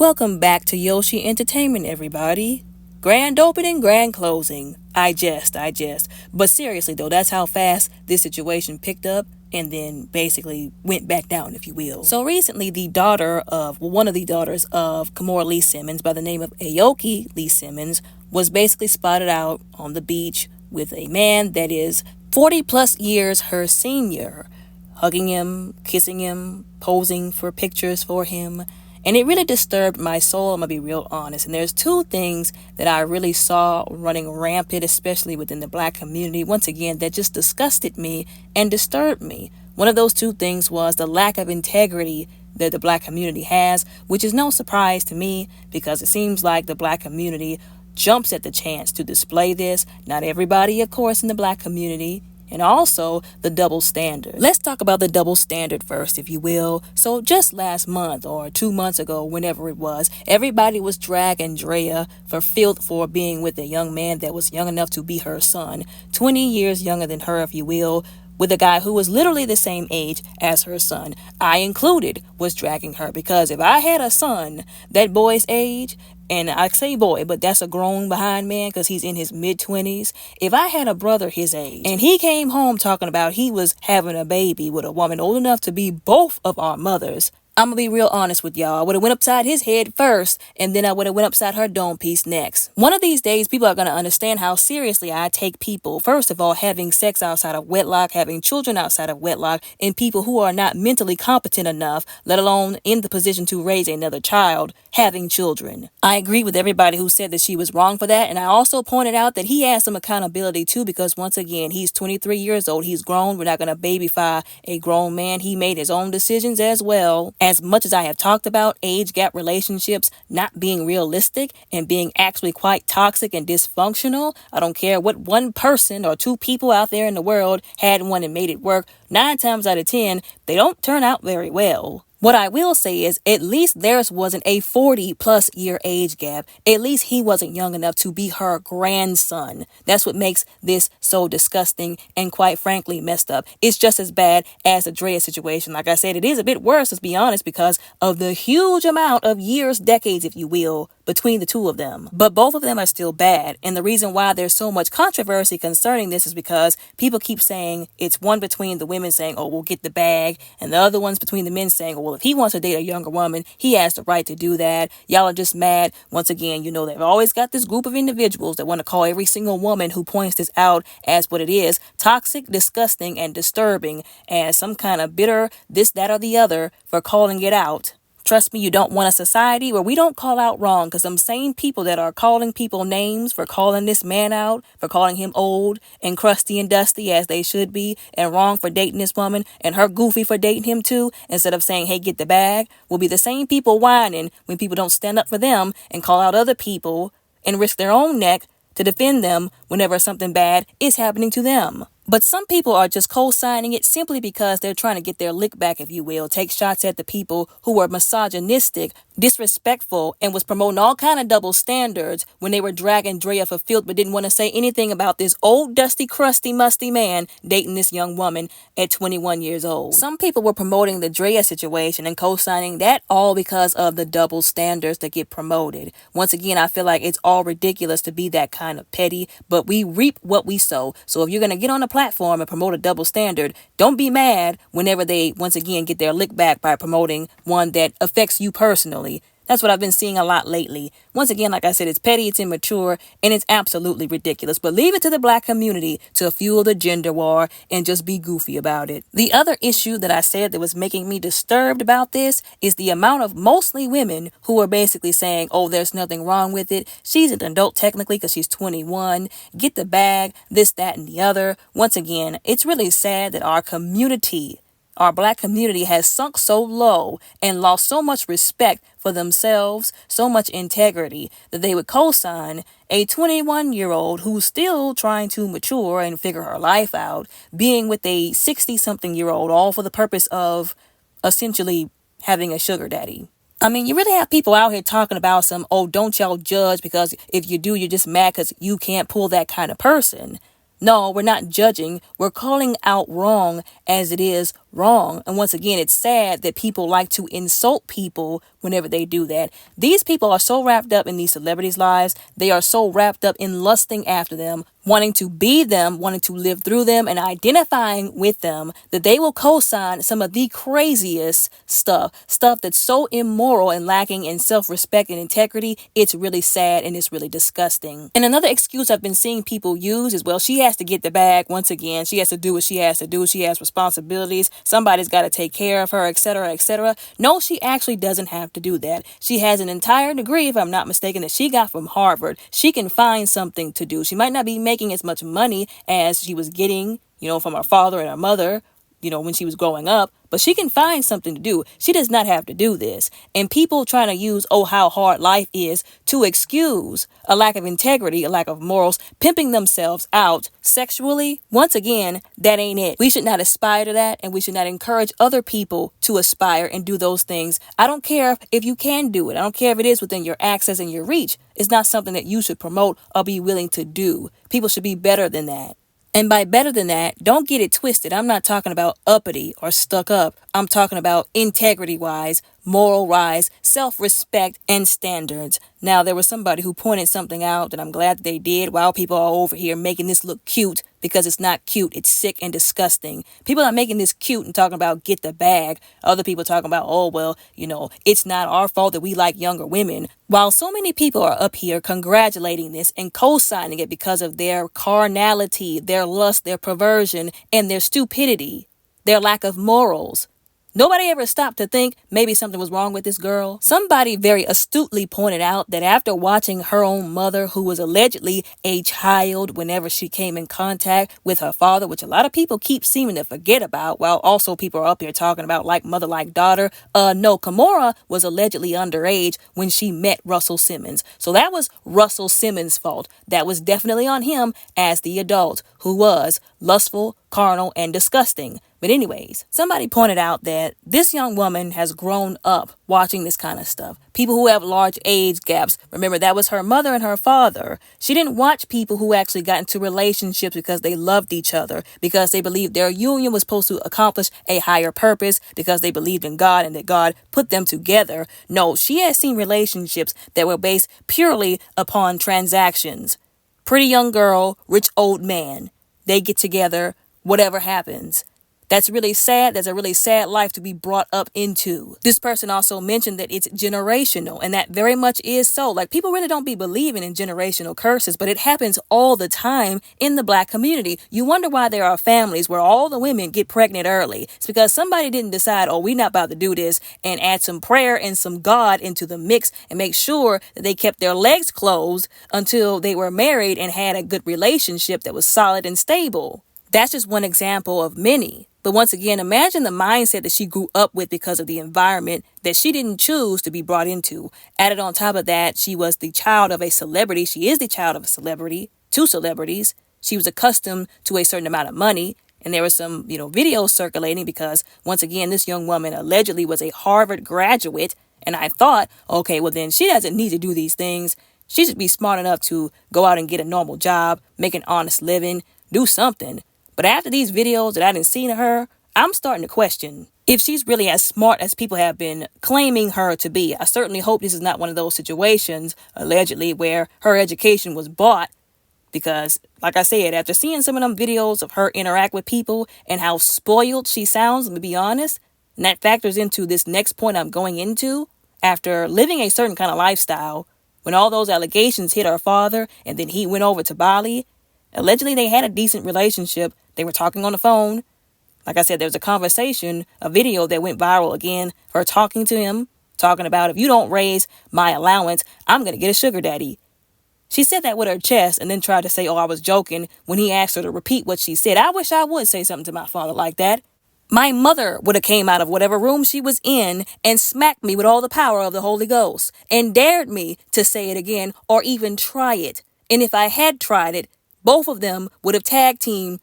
Welcome back to Yoshi Entertainment, everybody. Grand opening, grand closing. I jest. But seriously, though, that's how fast this situation picked up and then basically went back down, if you will. So recently, one of the daughters of Kimora Lee Simmons by the name of Aoki Lee Simmons was basically spotted out on the beach with a man that is 40 plus years her senior, hugging him, kissing him, posing for pictures for him. And it really disturbed my soul, I'm going to be real honest. And there's two things that I really saw running rampant, especially within the black community, once again, that just disgusted me and disturbed me. One of those two things was the lack of integrity that the black community has, which is no surprise to me because it seems like the black community jumps at the chance to display this. Not everybody, of course, in the black community. And also the double standard. Let's talk about the double standard first, if you will. So just last month or 2 months ago, whenever it was, everybody was dragging Drea for being with a young man that was young enough to be her son, 20 years younger than her, if you will, with a guy who was literally the same age as her son. I included was dragging her because if I had a son that boy's age, and I say boy, but that's a grown behind man because he's in his mid-20s. If I had a brother his age and he came home talking about he was having a baby with a woman old enough to be both of our mothers, I'm going to be real honest with y'all. I would have went upside his head first, and then I would have went upside her dome piece next. One of these days, people are going to understand how seriously I take people, first of all, having sex outside of wedlock, having children outside of wedlock, and people who are not mentally competent enough, let alone in the position to raise another child, having children. I agree with everybody who said that she was wrong for that, and I also pointed out that he has some accountability too, because once again, he's 23 years old, he's grown, we're not going to babyfy a grown man, he made his own decisions as well. As much as I have talked about age gap relationships not being realistic and being actually quite toxic and dysfunctional, I don't care what one person or two people out there in the world had one and made it work, 9 times out of 10, they don't turn out very well. What I will say is at least theirs wasn't a 40 plus year age gap. At least he wasn't young enough to be her grandson. That's what makes this so disgusting and quite frankly messed up. It's just as bad as the Drea situation. Like I said, it is a bit worse, let's be honest, because of the huge amount of years, decades, if you will, between the two of them. But both of them are still bad. And the reason why there's so much controversy concerning this is because people keep saying it's one between the women saying, oh, we'll get the bag. And the other one's between the men saying, well, if he wants to date a younger woman, he has the right to do that. Y'all are just mad. Once again, they've always got this group of individuals that want to call every single woman who points this out as what it is, toxic, disgusting, and disturbing, as some kind of bitter this, that, or the other for calling it out. Trust me, you don't want a society where we don't call out wrong, because them same people that are calling people names for calling this man out, for calling him old and crusty and dusty as they should be, and wrong for dating this woman, and her goofy for dating him too, instead of saying, hey, get the bag, will be the same people whining when people don't stand up for them and call out other people and risk their own neck to defend them whenever something bad is happening to them. But some people are just co-signing it simply because they're trying to get their lick back, if you will, take shots at the people who were misogynistic, disrespectful, and was promoting all kind of double standards when they were dragging Drea for filth but didn't want to say anything about this old, dusty, crusty, musty man dating this young woman at 21 years old. Some people were promoting the Drea situation and co-signing that all because of the double standards that get promoted. Once again, I feel like it's all ridiculous to be that kind of petty, but we reap what we sow. So if you're going to get on a platform and promote a double standard, don't be mad whenever they once again get their lick back by promoting one that affects you personally. That's what I've been seeing a lot lately. Once again, like I said, it's petty, it's immature, and it's absolutely ridiculous. But leave it to the black community to fuel the gender war and just be goofy about it. The other issue that I said that was making me disturbed about this is the amount of mostly women who are basically saying, oh, there's nothing wrong with it. She's an adult technically because she's 21. Get the bag, this, that, and the other. Once again, it's really sad that our black community has sunk so low and lost so much respect for themselves, so much integrity, that they would co-sign a 21-year-old who's still trying to mature and figure her life out, being with a 60-something-year-old, all for the purpose of essentially having a sugar daddy. I mean, you really have people out here talking about some, oh, don't y'all judge because if you do, you're just mad because you can't pull that kind of person. No, we're not judging. We're calling out wrong as it is wrong. And once again, it's sad that people like to insult people whenever they do that. These people are so wrapped up in these celebrities' lives. They are so wrapped up in lusting after them, wanting to be them, wanting to live through them, and identifying with them, that they will co-sign some of the craziest stuff that's so immoral and lacking in self-respect and integrity. It's really sad and it's really disgusting. And another excuse I've been seeing people use is, well, she has to get the bag. Once again, she has to do what she has to do. She has responsibilities. Somebody's got to take care of her, etc., etc. No, she actually doesn't have to do that. She has an entire degree, if I'm not mistaken, that she got from Harvard. She can find something to do. She might not be making as much money as she was getting, from her father and her mother, when she was growing up, but she can find something to do. She does not have to do this. And people trying to use, how hard life is to excuse a lack of integrity, a lack of morals, pimping themselves out sexually. Once again, that ain't it. We should not aspire to that, and we should not encourage other people to aspire and do those things. I don't care if you can do it. I don't care if it is within your access and your reach. It's not something that you should promote or be willing to do. People should be better than that. And by better than that, don't get it twisted. I'm not talking about uppity or stuck up. I'm talking about integrity-wise, moral-wise, self-respect, and standards. Now, there was somebody who pointed something out, and I'm glad that they did, while people are over here making this look cute, because it's not cute. It's sick and disgusting. People are making this cute and talking about get the bag. Other people talking about, it's not our fault that we like younger women. While so many people are up here congratulating this and co-signing it because of their carnality, their lust, their perversion, and their stupidity, their lack of morals. Nobody ever stopped to think maybe something was wrong with this girl. Somebody very astutely pointed out that after watching her own mother, who was allegedly a child whenever she came in contact with her father, which a lot of people keep seeming to forget about, while also people are up here talking about like mother, like daughter. No, Kimora was allegedly underage when she met Russell Simmons. So that was Russell Simmons' fault. That was definitely on him as the adult who was lustful, carnal, and disgusting. But anyways, somebody pointed out that this young woman has grown up watching this kind of stuff. People who have large age gaps. Remember, that was her mother and her father. She didn't watch people who actually got into relationships because they loved each other, because they believed their union was supposed to accomplish a higher purpose, because they believed in God and that God put them together. No, she has seen relationships that were based purely upon transactions. Pretty young girl, rich old man. They get together, whatever happens. That's really sad. That's a really sad life to be brought up into. This person also mentioned that it's generational, and that very much is so. Like, people really don't be believing in generational curses, but it happens all the time in the Black community. You wonder why there are families where all the women get pregnant early. It's because somebody didn't decide, we're not about to do this, and add some prayer and some God into the mix and make sure that they kept their legs closed until they were married and had a good relationship that was solid and stable. That's just one example of many. But once again, imagine the mindset that she grew up with because of the environment that she didn't choose to be brought into. Added on top of that, she was the child of a celebrity. She is the child of a celebrity, two celebrities. She was accustomed to a certain amount of money. And there were some, videos circulating because, once again, this young woman allegedly was a Harvard graduate. And I thought, okay, well, then she doesn't need to do these things. She should be smart enough to go out and get a normal job, make an honest living, do something. But after these videos that I didn't see of her, I'm starting to question if she's really as smart as people have been claiming her to be. I certainly hope this is not one of those situations, allegedly, where her education was bought. Because, like I said, after seeing some of them videos of her interact with people and how spoiled she sounds, let me be honest, and that factors into this next point I'm going into. After living a certain kind of lifestyle, when all those allegations hit her father and then he went over to Bali, allegedly they had a decent relationship. They were talking on the phone. Like I said, there was a conversation, a video that went viral again, her talking to him, talking about, if you don't raise my allowance, I'm going to get a sugar daddy. She said that with her chest and then tried to say, I was joking when he asked her to repeat what she said. I wish I would say something to my father like that. My mother would have came out of whatever room she was in and smacked me with all the power of the Holy Ghost and dared me to say it again or even try it. And if I had tried it, both of them would have tag teamed,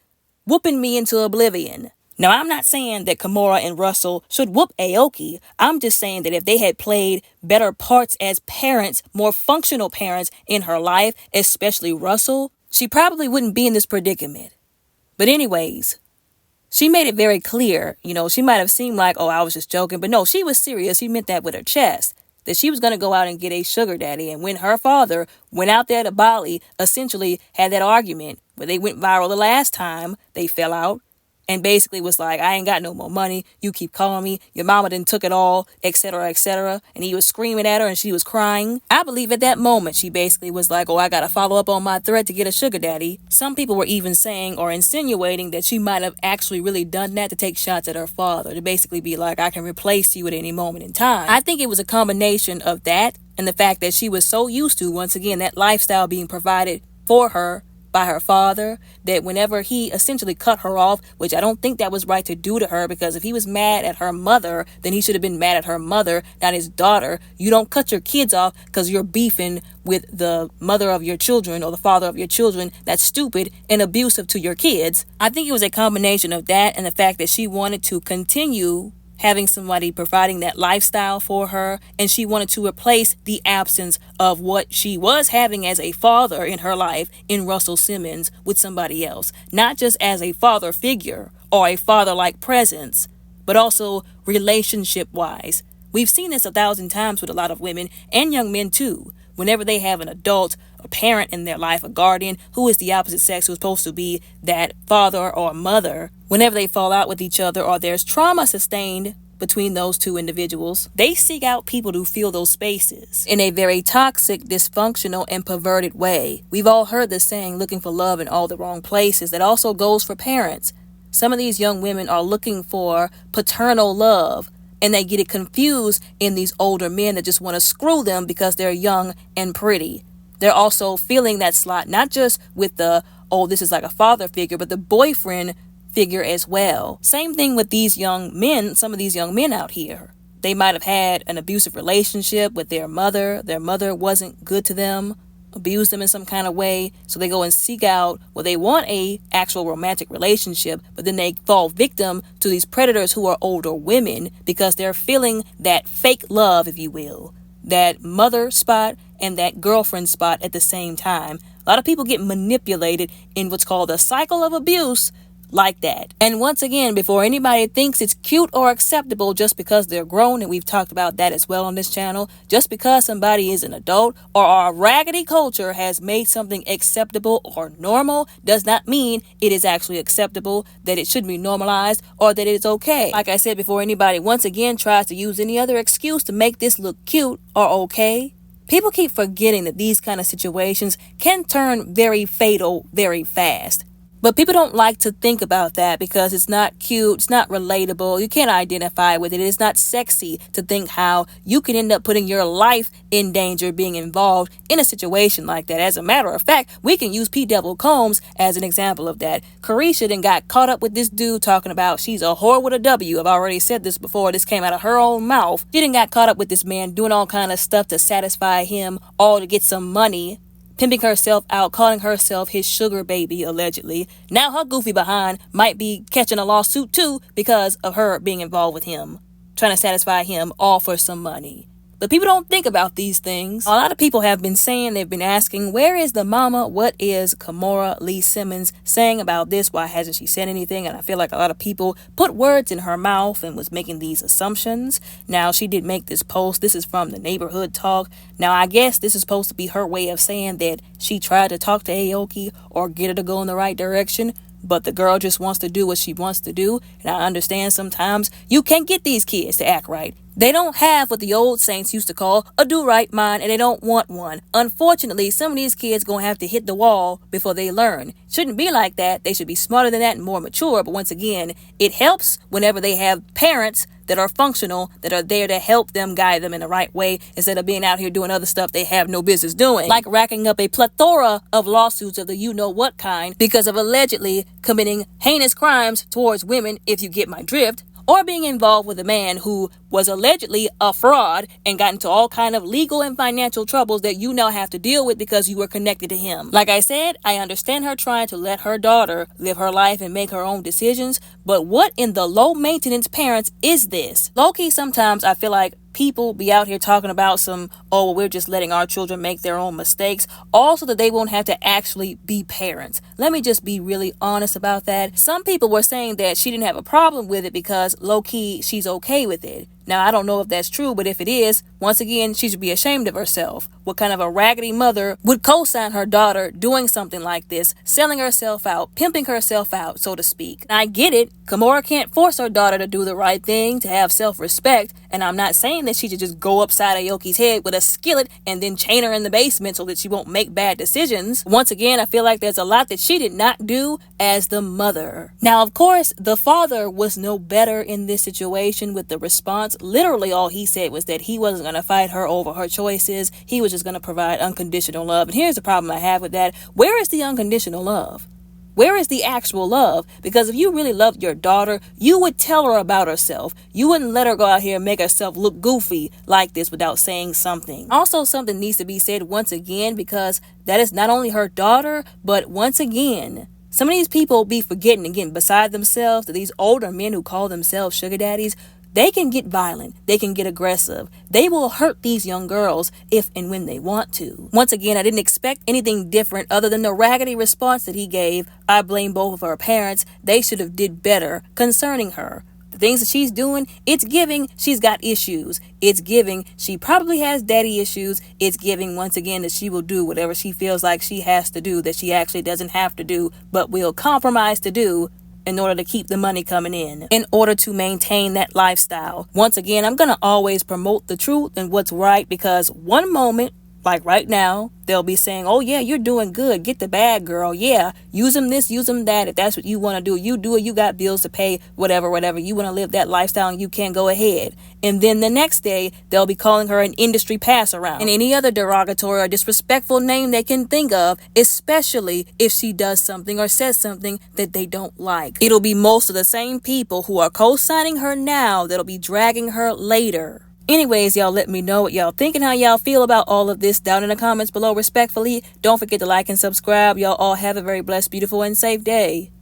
whooping me into oblivion. Now, I'm not saying that Kimora and Russell should whoop Aoki. I'm just saying that if they had played better parts as parents, more functional parents in her life, especially Russell, she probably wouldn't be in this predicament. But anyways, She made it very clear, she might have seemed like, oh, I was just joking, but no, she was serious. She meant that with her chest, that she was going to go out and get a sugar daddy. And when her father went out there to Bali, essentially had that argument where they went viral the last time they fell out, and basically was like, I ain't got no more money. You keep calling me. Your mama done took it all, etc., etc. And he was screaming at her and she was crying. I believe at that moment, she basically was like, oh, I got to follow up on my threat to get a sugar daddy. Some people were even saying or insinuating that she might have actually really done that to take shots at her father, to basically be like, I can replace you at any moment in time. I think it was a combination of that and the fact that she was so used to, once again, that lifestyle being provided for her by her father, that whenever he essentially cut her off, which I don't think that was right to do to her, because if he was mad at her mother, then he should have been mad at her mother, not his daughter. You don't cut your kids off because you're beefing with the mother of your children or the father of your children. That's stupid and abusive to your kids. I think it was a combination of that and the fact that she wanted to continue having somebody providing that lifestyle for her, and she wanted to replace the absence of what she was having as a father in her life in Russell Simmons with somebody else, not just as a father figure or a father-like presence, but also relationship-wise. We've seen this 1,000 times with a lot of women and young men too. Whenever they have an adult, a parent in their life, a guardian who is the opposite sex, who's supposed to be that father or mother, whenever they fall out with each other or there's trauma sustained between those two individuals, they seek out people to fill those spaces in a very toxic, dysfunctional, and perverted way. We've all heard the saying, looking for love in all the wrong places. That also goes for parents. Some of these young women are looking for paternal love, and they get it confused in these older men that just want to screw them because they're young and pretty. They're also feeling that slot, not just with the, oh, this is like a father figure, but the boyfriend figure as well. Same thing with these young men, some of these young men out here. They might have had an abusive relationship with their mother. Their mother wasn't good to them, abused them in some kind of way, so they go and seek out, well, they want a actual romantic relationship, but then they fall victim to these predators who are older women because they're feeling that fake love, if you will, that mother spot and that girlfriend spot at the same time. A lot of people get manipulated in what's called a cycle of abuse like that. And once again, before anybody thinks it's cute or acceptable just because they're grown, and we've talked about that as well on this channel, just because somebody is an adult or our raggedy culture has made something acceptable or normal does not mean it is actually acceptable, that it should be normalized, or that it's okay. Like I said, before anybody once again tries to use any other excuse to make this look cute or okay, people keep forgetting that these kind of situations can turn very fatal very fast. But people don't like to think about that because it's not cute, it's not relatable, you can't identify with it. It's not sexy to think how you can end up putting your life in danger being involved in a situation like that. As a matter of fact, we can use P. Devil Combs as an example of that. Carisha then got caught up with this dude talking about she's a whore with a W. I've already said this before. This came out of her own mouth. She then got caught up with this man doing all kind of stuff to satisfy him, all to get some money, pimping herself out, calling herself his sugar baby, allegedly. Now her goofy behind might be catching a lawsuit too because of her being involved with him, trying to satisfy him, all for some money. But people don't think about these things. A lot of people have been saying, they've been asking, where is the mama? What is Kimora Lee Simmons saying about this? Why hasn't she said anything? And I feel like a lot of people put words in her mouth and was making these assumptions. Now, she did make this post. This is from the Neighborhood Talk. Now, I guess this is supposed to be her way of saying that she tried to talk to Aoki or get her to go in the right direction, but the girl just wants to do what she wants to do. And I understand sometimes you can't get these kids to act right. They don't have what the old saints used to call a do-right mind, and they don't want one. Unfortunately, some of these kids gonna have to hit the wall before they learn. Shouldn't be like that. They should be smarter than that and more mature. But once again, it helps whenever they have parents that are functional, that are there to help them, guide them in the right way, instead of being out here doing other stuff they have no business doing, like racking up a plethora of lawsuits of the you-know-what kind because of allegedly committing heinous crimes towards women, if you get my drift, or being involved with a man who was allegedly a fraud and got into all kind of legal and financial troubles that you now have to deal with because you were connected to him. Like I said, I understand her trying to let her daughter live her life and make her own decisions, but what in the low maintenance parents is this? Low-key, sometimes I feel like people be out here talking about oh, well, we're just letting our children make their own mistakes, also that they won't have to actually be parents. Let me just be really honest about that. Some people were saying that she didn't have a problem with it because low-key she's okay with it. Now, I don't know if that's true, but if it is, once again, she should be ashamed of herself. What kind of a raggedy mother would co-sign her daughter doing something like this, selling herself out, pimping herself out, so to speak? And I get it. Kimora can't force her daughter to do the right thing, to have self-respect, and I'm not saying that she should just go upside Aoki's head with a skillet and then chain her in the basement so that she won't make bad decisions. Once again, I feel like there's a lot that she did not do as the mother. Now, of course, the father was no better in this situation with the response. Literally, all he said was that he wasn't going to fight her over her choices. He was just going to provide unconditional love. And here's the problem I have with that. Where is the unconditional love? Where is the actual love? Because if you really loved your daughter, you would tell her about herself. You wouldn't let her go out here and make herself look goofy like this without saying something. Also, something needs to be said once again, because that is not only her daughter, but once again, some of these people be forgetting and getting beside themselves that these older men who call themselves sugar daddies, they can get violent. They can get aggressive. They will hurt these young girls if and when they want to. Once again, I didn't expect anything different other than the raggedy response that he gave. I blame both of her parents. They should have did better concerning her. The things that she's doing, it's giving she's got issues. It's giving she probably has daddy issues. It's giving, once again, that she will do whatever she feels like she has to do that she actually doesn't have to do, but will compromise to do in order to keep the money coming in order to maintain that lifestyle. Once again, I'm going to always promote the truth and what's right, because one moment, like right now, they'll be saying, oh yeah, you're doing good. Get the bag, girl. Yeah, use them this, use them that. If that's what you want to do, you do it. You got bills to pay, whatever. You want to live that lifestyle and you can go ahead. And then the next day, they'll be calling her an industry pass around and any other derogatory or disrespectful name they can think of, especially if she does something or says something that they don't like. It'll be most of the same people who are co-signing her now that'll be dragging her later. Anyways, y'all let me know what y'all think and how y'all feel about all of this down in the comments below respectfully. Don't forget to like and subscribe. Y'all all have a very blessed, beautiful, and safe day.